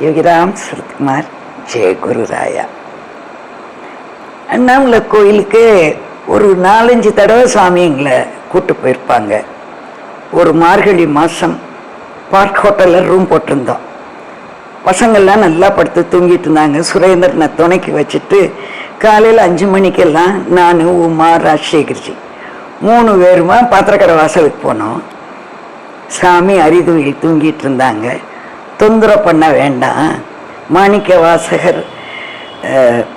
யோகிராம் சுரத்குமார். ஜெய குருராயா. அண்ணாமலை கோயிலுக்கு ஒரு 4-5 தடவை சாமி எங்களை கூப்பிட்டு போயிருப்பாங்க. ஒரு மார்கழி மாதம் பார்க் ஹோட்டலில் ரூம் போட்டிருந்தோம். பசங்கள்லாம் நல்லா படுத்து தூங்கிட்டு இருந்தாங்க. சுரேந்திரனை துணைக்கி வச்சுட்டு காலையில் 5 மணிக்கெல்லாம் நான், உமா, ராஜசேகர்ஜி 3 பேருமா பாத்திரக்கடை வாசலுக்கு போனோம். சாமி அரிதுயில் தூங்கிட்டு இருந்தாங்க. தொந்தரவு பண்ண வேண்டாம், மாணிக்க வாசகர்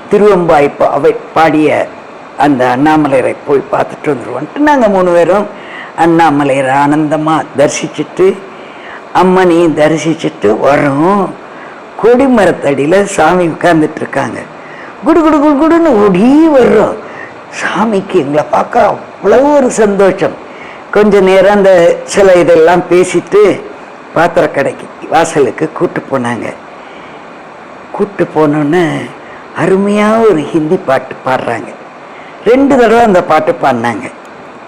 திருவெம்பாய் அவை பாடிய அந்த அண்ணாமலையரை போய் பார்த்துட்டு வந்துடுவோன்ட்டு நாங்கள் 3 பேரும் அண்ணாமலையரை ஆனந்தமாக தரிசிச்சுட்டு அம்மனையும் தரிசிச்சுட்டு வரோம். கொடிமரத்தடியில் சாமி உட்கார்ந்துட்டுருக்காங்க. குடு குடு குடு குடுன்னு ஓடி வர்றோம். சாமிக்கு எங்களை பார்க்க அவ்வளோ ஒரு சந்தோஷம். கொஞ்ச நேரம் அந்த சில இதெல்லாம் பேசிட்டு பாத்திர கடைக்கு வாசலுக்கு கூப்பிட்டு போனாங்க. கூப்பிட்டு போனோன்னே அருமையாக ஒரு ஹிந்தி பாட்டு பாடுறாங்க. 2 தடவை அந்த பாட்டு பாடினாங்க.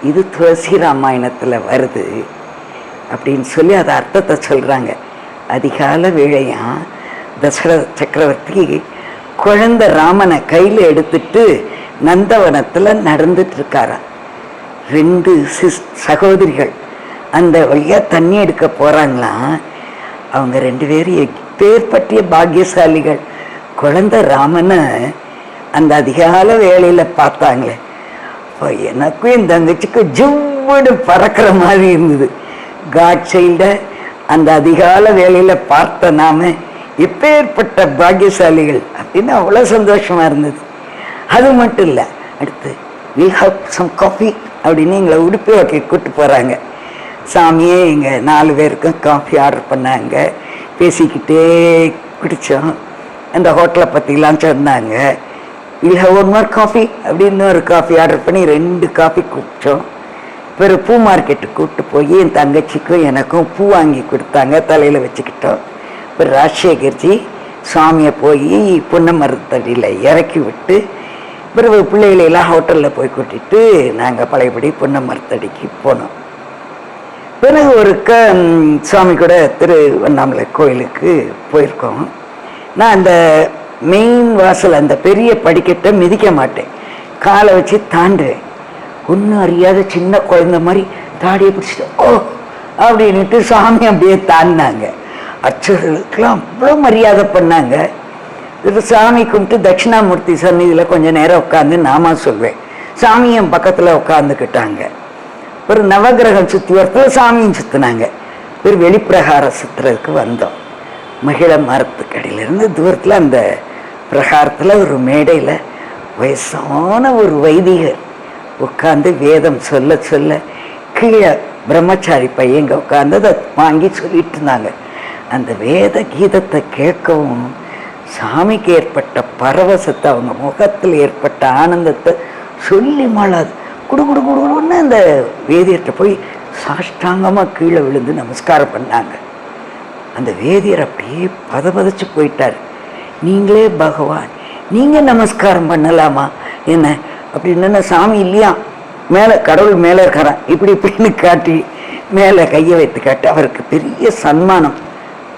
இது துளசி ராமாயணத்தில் வருது அப்படின்னு சொல்லி அதை அர்த்தத்தை சொல்கிறாங்க. அதிகால வேளையாக தசரத சக்கரவர்த்தி குழந்தை ராமனை கையில் எடுத்துட்டு நந்தவனத்தில் நடந்துட்டு இருக்காராம். 2 சகோதரிகள் அந்த வழியாக தண்ணி எடுக்க போகிறாங்களாம். அவங்க 2 பேரும் பேர் பற்றிய பாக்கியசாலிகள். குழந்தை ராமனை அந்த அதிகால வேளையில் பார்த்தாங்களே, இப்போ எனக்கும் என் தங்கச்சிக்கும் ஜிவ்வுன்னு பறக்கிற மாதிரி இருந்தது. காட் சைல்ட அந்த அதிகால வேளையில் பார்த்த நாம எப்பேற்பட்ட பாக்கியசாலிகள் அப்படின்னு அவ்வளோ சந்தோஷமாக இருந்தது. அது மட்டும் இல்லை, அடுத்து வில் ஹவ் சம் காஃபி அப்படின்னு எங்களை உடுப்பி வைக்க கூப்பிட்டு போகிறாங்க. சாமியே எங்கள் 4 பேருக்கும் காஃபி ஆர்டர் பண்ணாங்க. பேசிக்கிட்டே குடித்தோம். அந்த ஹோட்டலை பற்றிலாம் சொன்னாங்க. Will have one more coffee அப்படின்னு ஒரு காஃபி ஆர்டர் பண்ணி 2 காஃபி குடித்தோம். பிறகு பூ மார்க்கெட்டுக்கு கூப்பிட்டு போய் என் தங்கச்சிக்கும் எனக்கும் பூ வாங்கி கொடுத்தாங்க. தலையில் வச்சுக்கிட்டோம். இப்போ ராஜசேகர்ஜி சாமியை போய் புன்னமரத்தடியில் இறக்கி விட்டு பிறகு பிள்ளைகளெல்லாம் ஹோட்டலில் போய் கூட்டிகிட்டு நாங்கள் பழையபடி புன்னமரத்தடிக்கு போனோம். பிறகு ஒருக்க சுவாமி கூட திருவண்ணாமலை கோயிலுக்கு போயிருக்கோம். நான் அந்த மெயின் வாசல் அந்த பெரிய படிக்கட்டை மிதிக்க மாட்டேன், காலை வச்சு தாண்டுவேன். ஒன்றும் அறியாத சின்ன குழந்தை மாதிரி தாடியை பிடிச்சிட்டு ஓ அப்படின்ட்டு சாமி அப்படியே தாண்டினாங்க. அர்ச்சகர்களுக்கெல்லாம் அவ்வளோ மரியாதை பண்ணாங்க. இது சாமி கும்பிட்டு தட்சிணாமூர்த்தி சந்நிதியில் கொஞ்சம் நேரம் உட்காந்து நாமா சொல்வேன். சாமியும் பக்கத்தில் உட்காந்துக்கிட்டாங்க. ஒரு நவகிரகம் சுற்றி வரத்துல சாமியும் சுற்றினாங்க. ஒரு வெளிப்பிரகார சுற்றுறதுக்கு வந்தோம். மகிழ மரத்துக்கடியிலேருந்து தூரத்தில் அந்த பிரகாரத்தில் ஒரு மேடையில் வயசான ஒரு வைதிகர் உட்காந்து வேதம் சொல்ல சொல்ல கீழே பிரம்மச்சாரி பையங்க உட்காந்து அதை வாங்கி சொல்லிட்டு இருந்தாங்க. அந்த வேத கீதத்தை கேட்கவும் சாமிக்கு ஏற்பட்ட பரவசத்தை, அவங்க முகத்தில் ஏற்பட்ட ஆனந்தத்தை சொல்லி மாளாது. குடு குடு குடுன்னு அந்த வேதியர்கிட்ட போய் சாஷ்டாங்கமாக கீழே விழுந்து நமஸ்காரம் பண்ணாங்க. அந்த வேதியர் அப்படியே பதபதச்சு போயிட்டார். நீங்களே பகவான், நீங்கள் நமஸ்காரம் பண்ணலாமா என்ன அப்படின்னு. சாமி இல்லையா, மேலே கடவுள் மேலே இருக்கிறான் இப்படி இப்படின்னு காட்டி மேலே கையை வைத்து காட்டி அவருக்கு பெரிய சன்மானம்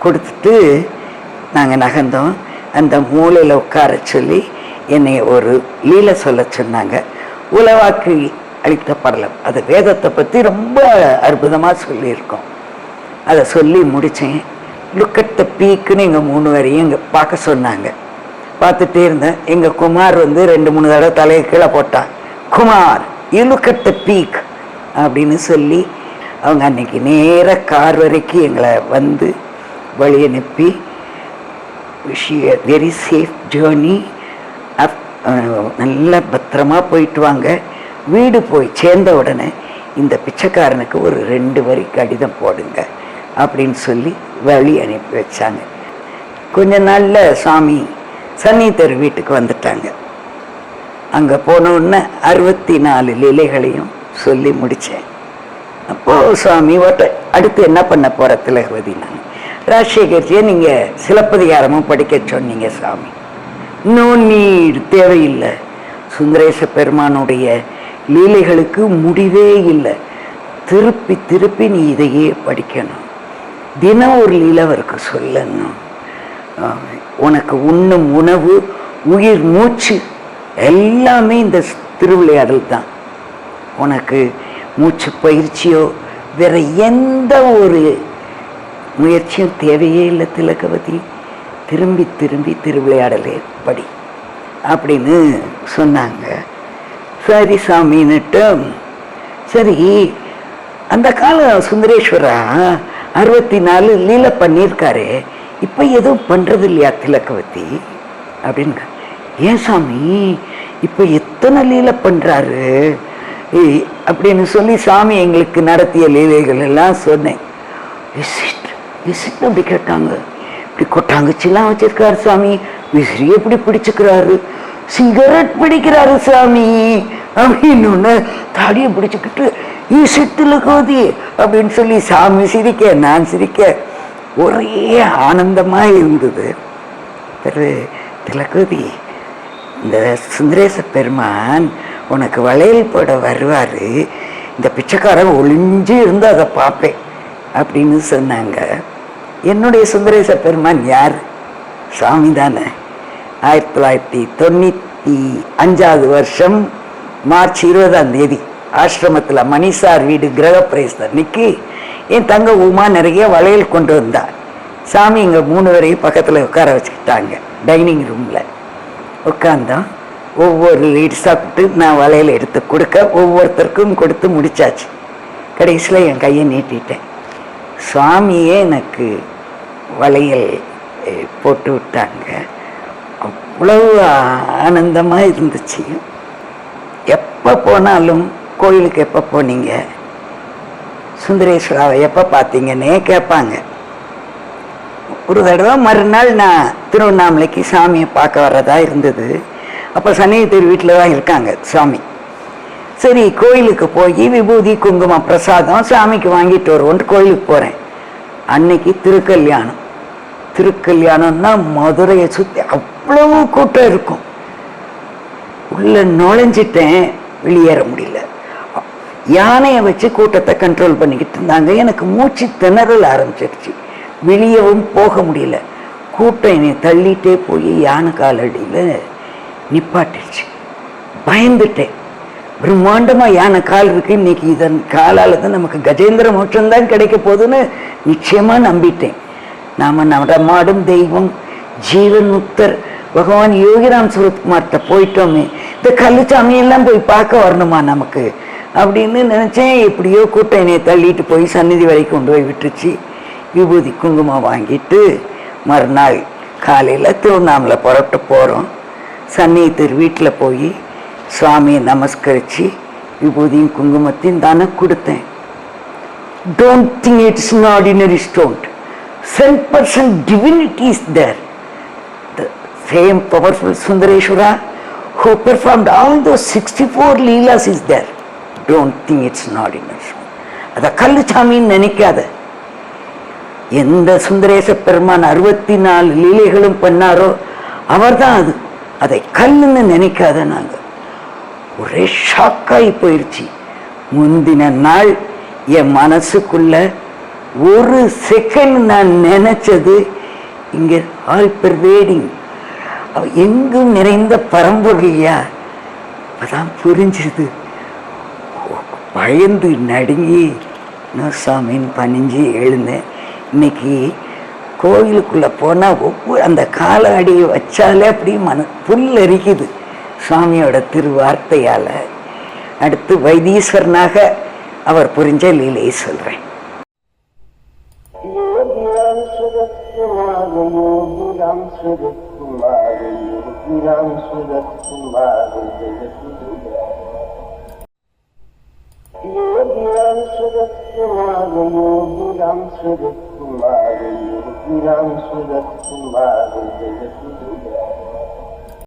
கொடுத்துட்டு நாங்கள் நகர்ந்தோம். அந்த மூலையில் உட்கார சொல்லி என்னை ஒரு லீலை சொல்ல சொன்னாங்க. உலவாக்கு அளித்த படலம், அது வேதத்தை பற்றி ரொம்ப அற்புதமாக சொல்லியிருக்கோம். அதை சொல்லி முடித்தேன். லுக் அட் த பீக்குன்னு எங்கள் 3 பேரையும் இங்கே பார்க்க சொன்னாங்க. பார்த்துட்டே இருந்தேன். எங்கள் குமார் வந்து 2-3 தடவை தலையை கீழே போட்டான். Kumar you look at the peak அப்படின்னு சொல்லி அவங்க அன்னைக்கு நேராக கார் வரைக்கும் எங்களை வந்து வழி அனுப்பி wish you a very safe journey, நல்லா பத்திரமா போயிட்டு வாங்க. வீடு போய் சேர்ந்த உடனே இந்த பிச்சைக்காரனுக்கு ஒரு 2 வரி கடிதம் போடுங்க அப்படின்னு சொல்லி வழி அனுப்பி வச்சாங்க. கொஞ்ச நாளில் சாமி சன்னிதர் வீட்டுக்கு வந்துட்டாங்க. அங்கே போனோடனே 64 லீலைகளையும் சொல்லி முடித்தேன். அப்போது சுவாமி அடுத்து என்ன பண்ண போகிற திலகவதி நான் ராஜசேகர்ஜியை நீங்கள் சிலப்பதிகாரமும் படிக்க சொன்னீங்க சாமி. நோ நீட், தேவையில்லை. சுந்தரேச பெருமானுடைய லீலைகளுக்கு முடிவே இல்லை. திருப்பி திருப்பி நீ இதையே படிக்கணும். தினம் ஒரு லீலை அவருக்கு சொல்லணும். உனக்கு உண்ணும் உணவு, உயிர் மூச்சு எல்லாமே இந்த திருவிளையாடல் தான். உனக்கு மூச்சு பயிற்சியோ வேற எந்த ஒரு முயற்சியும் தேவையே இல்லை திலகவதி. திரும்பி திரும்பி திருவிளையாடலே படி அப்படின்னு சொன்னாங்க. சரி சாமின்னுட்டு, சரி அந்த காலம் சுந்தரேஸ்வரா 64 லீலை பண்ணியிருக்காரு, இப்போ எதுவும் பண்ணுறது இல்லையா திலகவதி அப்படின்னு. ஏன் சாமி இப்போ எத்தனை லீலை பண்ணுறாரு அப்படின்னு சொல்லி சாமி எங்களுக்கு நடத்திய லீலைகள் எல்லாம் சொன்னேன். அப்படி கேட்டாங்க. இப்படி கொட்டாங்கச்சிலாம் வச்சிருக்காரு சாமி, விசிறி எப்படி பிடிச்சுக்கிறாரு, சிகரெட் பிடிக்கிறாரு சாமி அப்படின்னு தாடியை பிடிச்சுக்கிட்டு திலகவதி அப்படின்னு சொல்லி சாமி சிரிக்க, நான் சிரிக்க ஒரே ஆனந்தமா இருந்தது. திலகவதி, இந்த சுந்தரேச பெருமான் உனக்கு வளையல் போட வருவார், இந்த பிச்சைக்காரன் ஒளிஞ்சு இருந்து அதை பார்ப்பேன் அப்படின்னு சொன்னாங்க. என்னுடைய சுந்தரேச பெருமான் யார்? சாமி தானே. 1995 வருஷம் மார்ச் 20 ஆசிரமத்தில் மணிசார் வீடு கிரகப்பிரவேசம் அன்னைக்கு என் தங்க உமா நிறைய வளையல் கொண்டு வந்தா. சாமி இங்கே 3 பேரையும் பக்கத்தில் உட்கார வச்சுக்கிட்டாங்க. டைனிங் ரூமில் உட்காந்தோம். ஒவ்வொரு லீட் சாப்பிட்டு நான் வளையல் எடுத்து கொடுக்க ஒவ்வொருத்தருக்கும் கொடுத்து முடிச்சாச்சு. கடைசியில் என் கையை நீட்டிட்டேன். சுவாமியே எனக்கு வளையல் போட்டு விட்டாங்க. அவ்வளவு ஆனந்தமாக இருந்துச்சு. எப்போ போனாலும் கோயிலுக்கு எப்போ போனீங்க, சுந்தரேஸ்வராவை எப்போ பார்த்தீங்கன்னே கேட்பாங்க. ஒரு தடவை மறுநாள் நான் திருவண்ணாமலைக்கு சாமியை பார்க்க வர்றதா இருந்தது. அப்போ சன்னியத்தூர் வீட்டில் தான் இருக்காங்க சாமி. சரி கோயிலுக்கு போய் விபூதி குங்குமம் பிரசாதம் சாமிக்கு வாங்கிட்டு வருவோன்ட்டு கோயிலுக்கு போகிறேன். அன்னைக்கு திருக்கல்யாணம். திருக்கல்யாணம்னா மதுரையை சுற்றி அவ்வளவு கூட்டம் இருக்கும். உள்ள நுழைஞ்சிட்டேன், வெளியேற முடியல. யானையை வச்சு கூட்டத்தை கண்ட்ரோல் பண்ணிக்கிட்டு இருந்தாங்க. எனக்கு மூச்சு திணறல் ஆரம்பிச்சிருச்சு, வெளியவும் போக முடியல. கூட்டம் என்னை தள்ளிட்டே போய் யானை காலடியில் நிப்பாட்டிடுச்சு. பயந்துட்டேன். பிரம்மாண்டமாக யானை கால் இருக்கு, இன்னைக்கு இதன் காலால் தான் நமக்கு கஜேந்திர மோட்சம்தான் கிடைக்க போகுதுன்னு நிச்சயமாக நம்பிட்டேன். நாம் நடமாடும் தெய்வம் ஜீவன் முக்தர் பகவான் யோகிராம் சுரத்குமார்கிட்ட போயிட்டோமே, இந்த கல்லுச்சாமியெல்லாம் போய் பார்க்க வரணுமா நமக்கு அப்படின்னு நினச்சேன். எப்படியோ கூட்டம் என்னை தள்ளிட்டு போய் சந்நிதி வரைக்கும் கொண்டு போய் விட்டுருச்சு. விபூதி குங்குமம் வாங்கிட்டு மறுநாள் காலையில் திருவண்ணாமலை புறப்பட்டு போகிறோம். சந்நிதிர் வீட்டில் போய் சுவாமியை நமஸ்கரித்து விபூதியும் குங்குமத்தையும் தானே கொடுத்தேன். Don't think it's an ordinary stone. 100% divinity is there. The same powerful Sundareshwara who performed all those 64 leelas is there. Don't think it's an ordinary stone. அதை கல்லுச்சாமின்னு நினைக்காத. எந்த சுந்தரேச பெருமான் 64 லீலைகளும் பண்ணாரோ அவர் தான் அது. அதை கல்லுன்னு நினைக்காத. நாங்கள் ஒரே ஷாக்காகி போயிடுச்சு. முந்தின நாள் என் மனசுக்குள்ள ஒரு செகண்ட் நான் நினைச்சது, இங்கே ஆல் பெர்வேடிங் எங்கும் நிறைந்த பரம்பொருளியா, அப்பதான் புரிஞ்சுது. பயந்து நடுங்கி சாமின்னு பணிஞ்சு எழுந்தேன். இன்னைக்கு கோயிலுக்குள்ளே போனால் ஒவ்வொரு அந்த கால அடியை வச்சாலே அப்படி புல் எரிக்குது சுவாமியோட திருவார்த்தையால். அடுத்து வைத்தீஸ்வரனாக அவர் புரிஞ்ச லீலையை சொல்கிறேன். Yogiram Surat Kumar, Yogiram Surat Kumar,